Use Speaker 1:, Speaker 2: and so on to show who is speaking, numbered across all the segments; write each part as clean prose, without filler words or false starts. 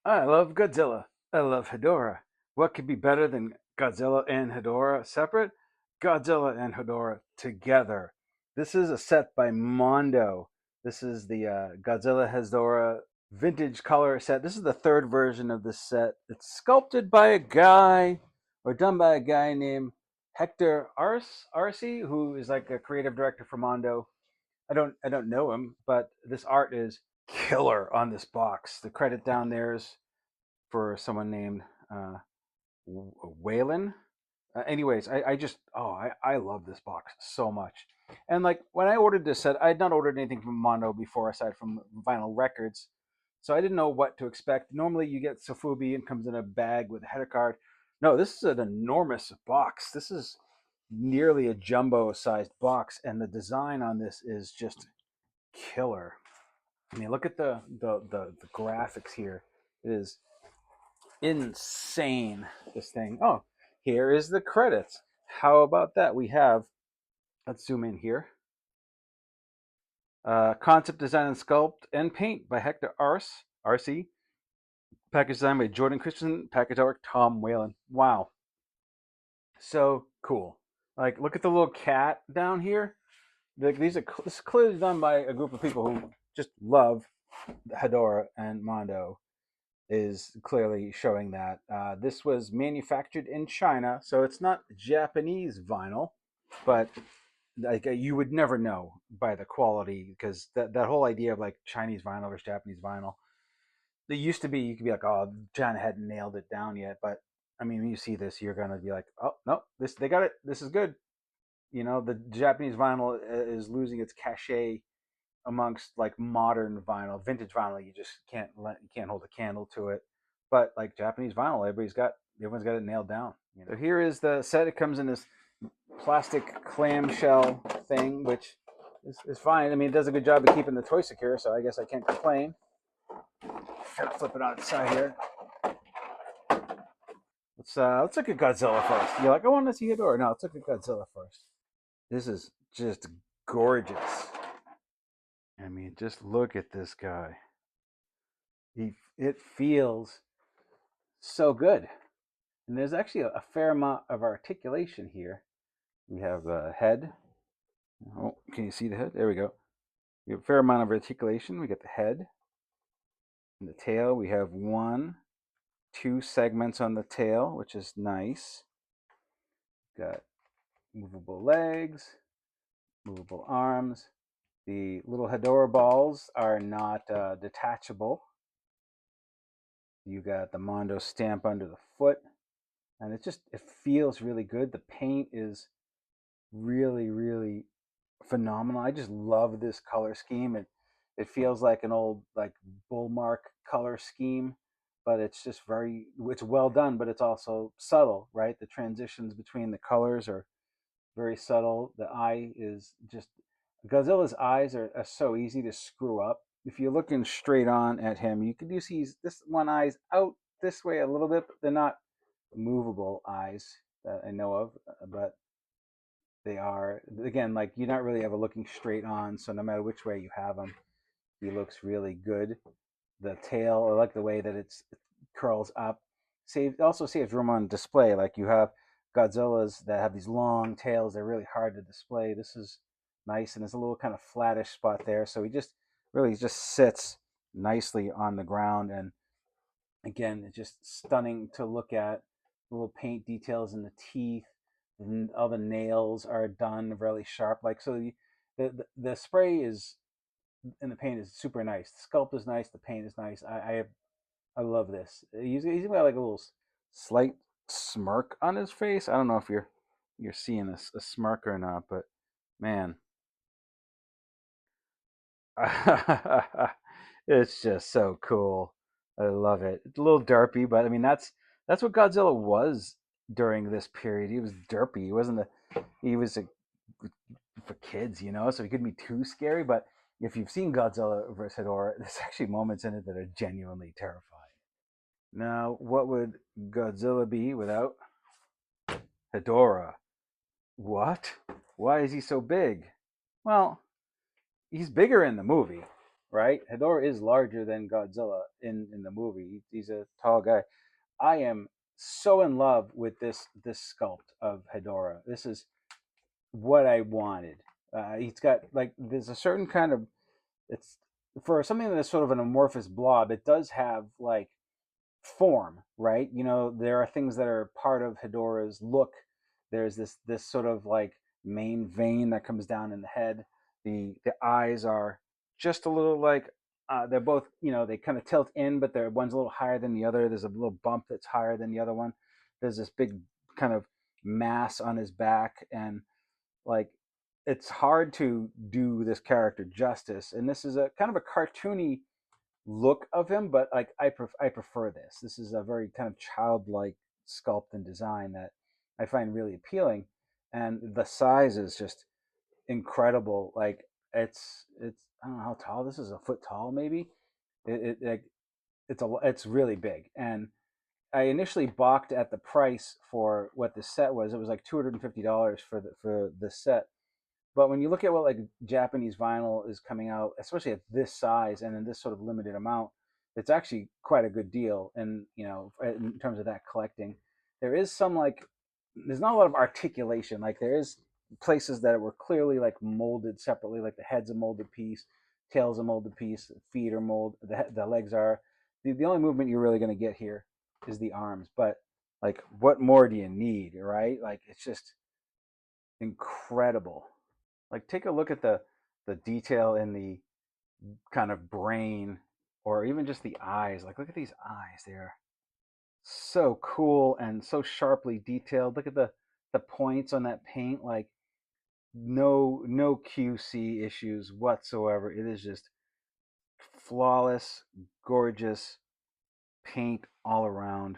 Speaker 1: I love Godzilla. I love Hedorah. What could be better than Godzilla and Hedorah separate? Godzilla and Hedorah together. This is a set by Mondo. This is the Godzilla Hedorah vintage color set. This is the third version of this set. It's sculpted by a guy, or done by a guy named Hector Arce, who is like a creative director for Mondo. I don't know him, but this art is killer on this box. The credit down there is for someone named uh, Waylon. Anyways, I just I love this box so much. And like when I ordered this set, I had not ordered anything from Mondo before aside from vinyl records, so I didn't know what to expect. Normally, you get sofubi and comes in a bag with a header card. No, this is an enormous box. This is nearly a jumbo-sized box, and the design on this is just killer. I mean, look at the graphics here. It is insane, this thing. Oh, here is the credits. How about that? We have, let's zoom in here. Concept design and sculpt and paint by Hector RC. Package design by Jordan Christensen. Package art Tom Whalen. Wow, so cool. Like, look at the little cat down here. This is clearly done by a group of people who just love Hedorah and Mondo. Is clearly showing that this was manufactured in China, so it's not Japanese vinyl, but like you would never know by the quality because that whole idea of like Chinese vinyl versus Japanese vinyl. There used to be you could be like, oh, China hadn't nailed it down yet, but I mean, when you see this, you're gonna be like, oh no, this they got it. This is good. You know, the Japanese vinyl is losing its cachet amongst like modern vinyl, vintage vinyl. You just you can't hold a candle to it. But like Japanese vinyl, everyone's got it nailed down. You know? So here is the set. It comes in this plastic clamshell thing, which is fine. I mean, it does a good job of keeping the toy secure, so I guess I can't complain. Gotta flip it on its side here. Let's look at Godzilla first. You're like, I want to see Hedorah. No, let's look at Godzilla first. This is just gorgeous. I mean, just look at this guy. It feels so good. And there's actually a fair amount of articulation here. We have a head. Oh, can you see the head? There we go. We have a fair amount of articulation. We got the head and the tail. We have two segments on the tail, which is nice. Got movable legs, movable arms. The little Hedorah balls are not detachable. You got the Mondo stamp under the foot, and it feels really good. The paint is really, really phenomenal. I just love this color scheme. It feels like an old like bullmark color scheme, but it's well done, but it's also subtle, right? The transitions between the colors are very subtle. The eye is just Godzilla's eyes are so easy to screw up. If you're looking straight on at him, you see this one eye's out this way a little bit, but they're not movable eyes that I know of, but they are again like you're not really ever looking straight on, so no matter which way you have him, he looks really good. The tail, I like the way that it curls up. Also saves room on display. Like you have Godzillas that have these long tails; they're really hard to display. This is nice, and there's a little kind of flattish spot there, so he just sits nicely on the ground. And again, it's just stunning to look at. Little paint details in the teeth, and all the nails are done really sharp. Like so, the spray is and the paint is super nice. The sculpt is nice. The paint is nice. I love this. He's got like a little slight smirk on his face. I don't know if you're seeing a smirk or not, but man, it's just so cool. I love it. It's a little derpy, but I mean that's what Godzilla was during this period. He was derpy. He wasn't he was for kids, you know, so he couldn't be too scary. But if you've seen Godzilla vs. Hedorah, there's actually moments in it that are genuinely terrifying. Now, what would Godzilla be without Hedorah? What? Why is he so big? Well, he's bigger in the movie, right? Hedorah is larger than Godzilla in the movie. He's a tall guy. I am so in love with this sculpt of Hedorah. This is what I wanted. He's got like there's a certain kind of it's for something that's sort of an amorphous blob. It does have like form, right? You know, there are things that are part of Hedorah's look. There's this sort of like main vein that comes down in the head. The eyes are just a little like they're both, you know, they kind of tilt in, but they're one's a little higher than the other. There's a little bump that's higher than the other one. There's this big kind of mass on his back, and like it's hard to do this character justice. And this is a kind of a cartoony look of him, but like I prefer this. This is a very kind of childlike sculpt and design that I find really appealing, and the size is just incredible. Like it's I don't know how tall this is, a foot tall maybe. Like it's really big, and I initially balked at the price for what the set was. It was like $250 for the set, but when you look at what like Japanese vinyl is coming out, especially at this size and in this sort of limited amount, it's actually quite a good deal. And you know, in terms of that collecting, there is some like there's not a lot of articulation. Like there is places that were clearly like molded separately, like the head's a molded piece, tail's a molded piece, feet are molded, the legs are. The only movement you're really going to get here is the arms. But like, what more do you need, right? Like, it's just incredible. Like take a look at the detail in the kind of brain or even just the eyes. Like look at these eyes. They're so cool and so sharply detailed. Look at the points on that paint. Like no QC issues whatsoever. It is just flawless, gorgeous paint all around.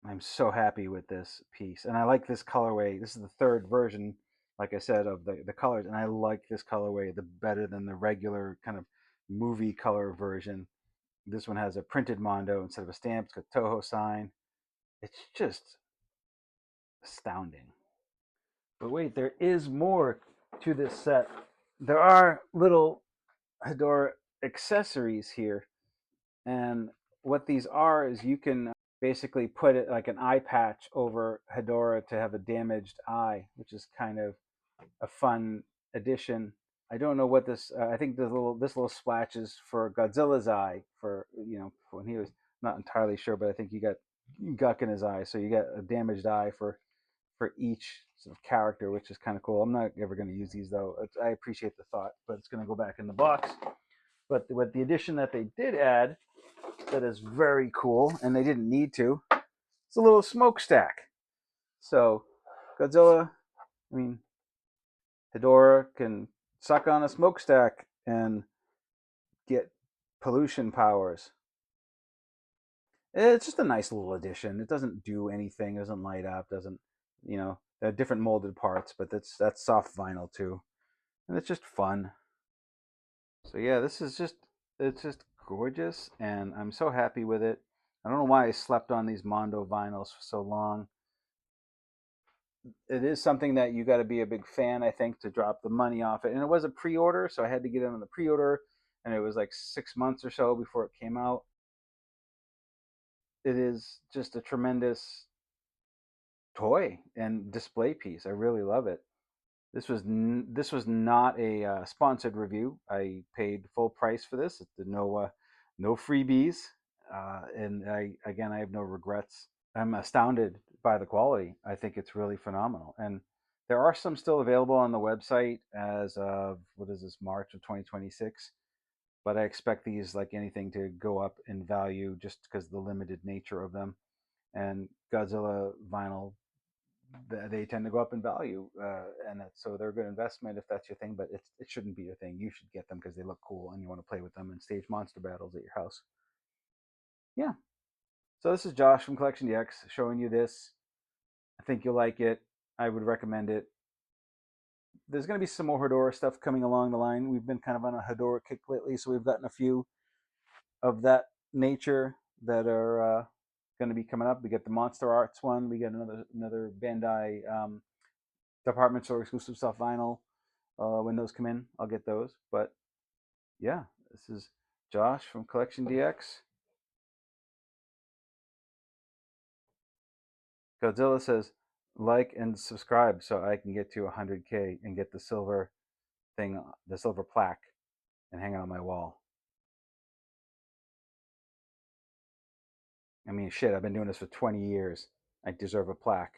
Speaker 1: I'm so happy with this piece, and I like this colorway. This is the third version, like I said, of the colors, and I like this colorway the better than the regular kind of movie color version. This one has a printed Mondo instead of a stamp. It's got Toho sign. It's just astounding. But wait, there is more to this set. There are little Hedorah accessories here, and what these are is you can basically put it like an eye patch over Hedorah to have a damaged eye, which is kind of a fun addition. I don't know what this. I think this little splash is for Godzilla's eye for you know when he was not entirely sure, but I think he got gunk in his eye, so you get a damaged eye for each sort of character, which is kind of cool. I'm not ever going to use these though. I appreciate the thought, but it's going to go back in the box. But with the addition that they did add, that is very cool, and they didn't need to. It's a little smokestack. So Godzilla, I mean, Hedorah can suck on a smokestack and get pollution powers. It's just a nice little addition. It doesn't do anything. It doesn't light up. Doesn't you know? There are different molded parts, but that's soft vinyl too, and it's just fun. So yeah, this is just it's just gorgeous, and I'm so happy with it. I don't know why I slept on these Mondo vinyls for so long. It is something that you got to be a big fan, I think, to drop the money off it. And it was a pre-order, so I had to get it on the pre-order, and it was like 6 months or so before it came out. It is just a tremendous toy and display piece. I really love it. This was not a sponsored review. I paid full price for this. No freebies, and I have no regrets. I'm astounded by the quality. I think it's really phenomenal. And there are some still available on the website as of what is this, March of 2026. But I expect these, like anything, to go up in value just because of the limited nature of them. And Godzilla vinyl, they tend to go up in value, and so they're a good investment if that's your thing. But it shouldn't be your thing. You should get them because they look cool and you want to play with them and stage monster battles at your house. Yeah. So this is Josh from CollectionDX showing you this. I think you'll like it. I would recommend it. There's going to be some more Hedorah stuff coming along the line. We've been kind of on a Hedorah kick lately, so we've gotten a few of that nature that are going to be coming up. We get the Monster Arts one. We get another Bandai department store exclusive stuff vinyl. When those come in, I'll get those. But yeah, this is Josh from CollectionDX. Godzilla says, like and subscribe so I can get to 100K and get the silver thing, the silver plaque, and hang it on my wall. I mean, shit, I've been doing this for 20 years. I deserve a plaque.